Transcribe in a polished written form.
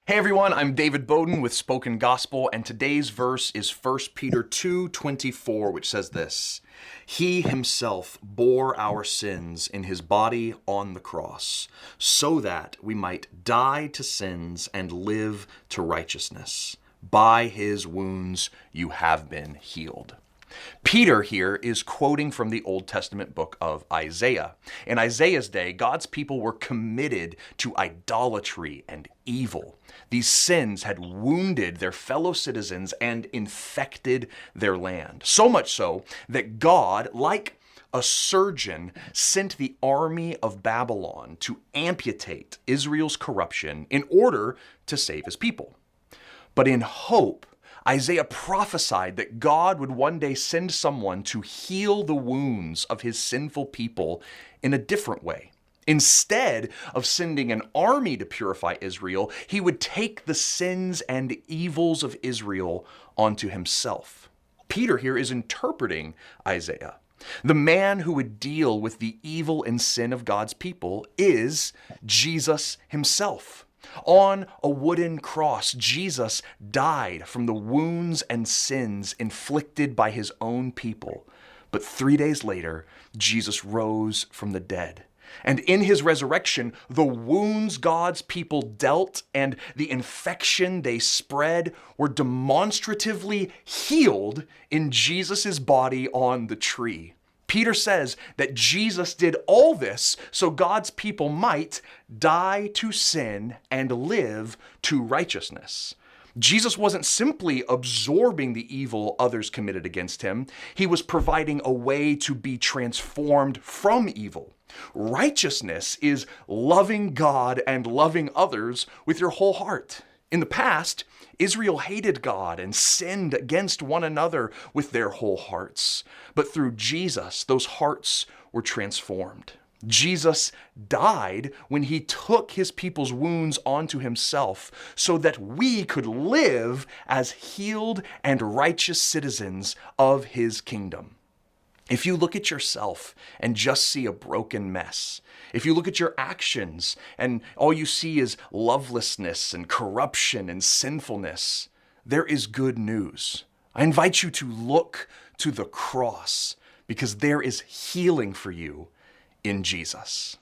Hey everyone, I'm David Bowden with Spoken Gospel, and today's verse is 1 Peter 2:24, which says this: He himself bore our sins in his body on the cross, so that we might die to sins and live to righteousness. By his wounds you have been healed. Peter here is quoting from the Old Testament book of Isaiah. In Isaiah's day, God's people were committed to idolatry and evil. These sins had wounded their fellow citizens and infected their land. So much so that God, like a surgeon, sent the army of Babylon to amputate Israel's corruption in order to save his people. But in hope, Isaiah prophesied that God would one day send someone to heal the wounds of his sinful people in a different way. Instead of sending an army to purify Israel, he would take the sins and evils of Israel onto himself. Peter here is interpreting Isaiah. The man who would deal with the evil and sin of God's people is Jesus himself. On a wooden cross, Jesus died from the wounds and sins inflicted by his own people. But 3 days later, Jesus rose from the dead. And in his resurrection, the wounds God's people dealt and the infection they spread were demonstratively healed in Jesus' body on the tree. Peter says that Jesus did all this so God's people might die to sin and live to righteousness. Jesus wasn't simply absorbing the evil others committed against him. He was providing a way to be transformed from evil. Righteousness is loving God and loving others with your whole heart. In the past, Israel hated God and sinned against one another with their whole hearts. But through Jesus, those hearts were transformed. Jesus died when he took his people's wounds onto himself so that we could live as healed and righteous citizens of his kingdom. If you look at yourself and just see a broken mess, if you look at your actions and all you see is lovelessness and corruption and sinfulness, there is good news. I invite you to look to the cross because there is healing for you in Jesus.